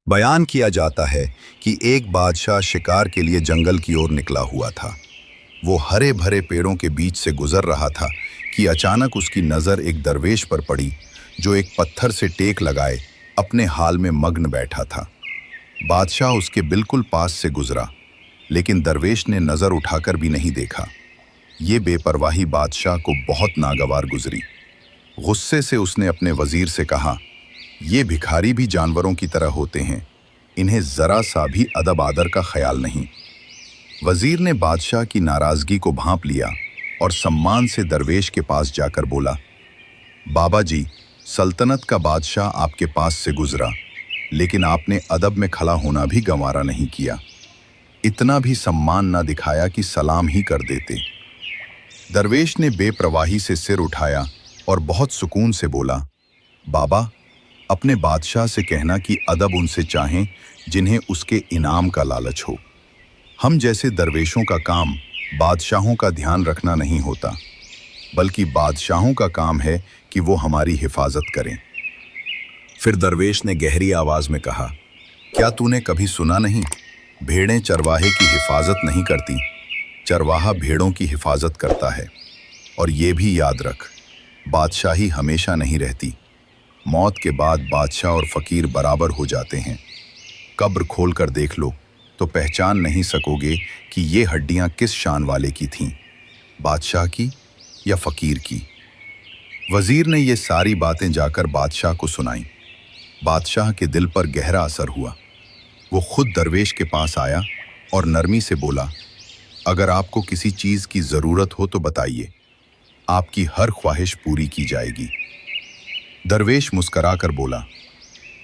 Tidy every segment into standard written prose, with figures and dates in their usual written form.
बयान किया जाता है कि एक बादशाह शिकार के लिए जंगल की ओर निकला हुआ था। वो हरे भरे पेड़ों के बीच से गुजर रहा था कि अचानक उसकी नज़र एक दरवेश पर पड़ी जो एक पत्थर से टेक लगाए अपने हाल में मग्न बैठा था। बादशाह उसके बिल्कुल पास से गुजरा, लेकिन दरवेश ने नज़र उठाकर भी नहीं देखा। ये बेपरवाही बादशाह को बहुत नागवार गुजरी। गुस्से से उसने अपने वजीर से कहा, ये भिखारी भी जानवरों की तरह होते हैं, इन्हें ज़रा सा भी अदब आदर का ख्याल नहीं। वजीर ने बादशाह की नाराज़गी को भांप लिया और सम्मान से दरवेश के पास जाकर बोला, बाबा जी, सल्तनत का बादशाह आपके पास से गुजरा, लेकिन आपने अदब में खड़ा होना भी गंवारा नहीं किया। इतना भी सम्मान न दिखाया कि सलाम ही कर देते। दरवेश ने बेप्रवाही से सिर उठाया और बहुत सुकून से बोला, बाबा, अपने बादशाह से कहना कि अदब उनसे चाहें जिन्हें उसके इनाम का लालच हो। हम जैसे दरवेशों का काम बादशाहों का ध्यान रखना नहीं होता, बल्कि बादशाहों का काम है कि वो हमारी हिफाजत करें। फिर दरवेश ने गहरी आवाज में कहा, क्या तूने कभी सुना नहीं, भेड़ें चरवाहे की हिफाजत नहीं करती, चरवाहा भेड़ों की हिफाजत करता है। और ये भी याद रख, बादशाही हमेशा नहीं रहती। मौत के बाद बादशाह और फकीर बराबर हो जाते हैं। कब्र खोल कर देख लो तो पहचान नहीं सकोगे कि ये हड्डियां किस शान वाले की थीं, बादशाह की या फकीर की। वजीर ने ये सारी बातें जाकर बादशाह को सुनाई। बादशाह के दिल पर गहरा असर हुआ। वो खुद दरवेश के पास आया और नरमी से बोला, अगर आपको किसी चीज़ की ज़रूरत हो तो बताइए, आपकी हर ख्वाहिश पूरी की जाएगी। दरवेश मुस्कराकर बोला,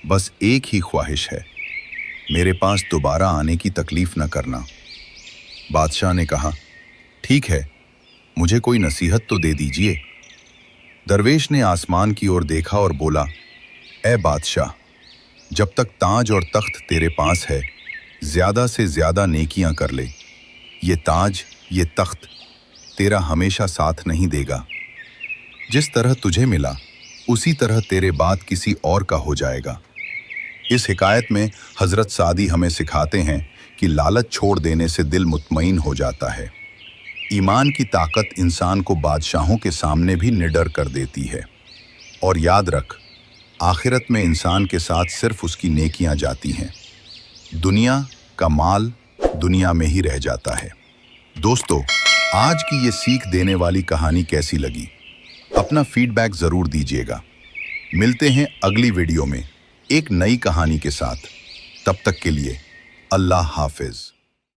बस एक ही ख्वाहिश है, मेरे पास दोबारा आने की तकलीफ न करना। बादशाह ने कहा, ठीक है, मुझे कोई नसीहत तो दे दीजिए। दरवेश ने आसमान की ओर देखा और बोला, ए बादशाह, जब तक ताज और तख्त तेरे पास है, ज़्यादा से ज़्यादा नेकियां कर ले। ये ताज, ये तख्त तेरा हमेशा साथ नहीं देगा। जिस तरह तुझे मिला उसी तरह तेरे बाद किसी और का हो जाएगा। इस हिकायत में हज़रत सादी हमें सिखाते हैं कि लालच छोड़ देने से दिल मुतमईन हो जाता है। ईमान की ताकत इंसान को बादशाहों के सामने भी निडर कर देती है। और याद रख, आखिरत में इंसान के साथ सिर्फ उसकी नेकियां जाती हैं। दुनिया का माल दुनिया में ही रह जाता है। दोस्तों, आज की ये सीख देने वाली कहानी कैसी लगी? अपना फीडबैक ज़रूर दीजिएगा। मिलते हैं अगली वीडियो में एक नई कहानी के साथ। तब तक के लिए अल्लाह हाफिज़।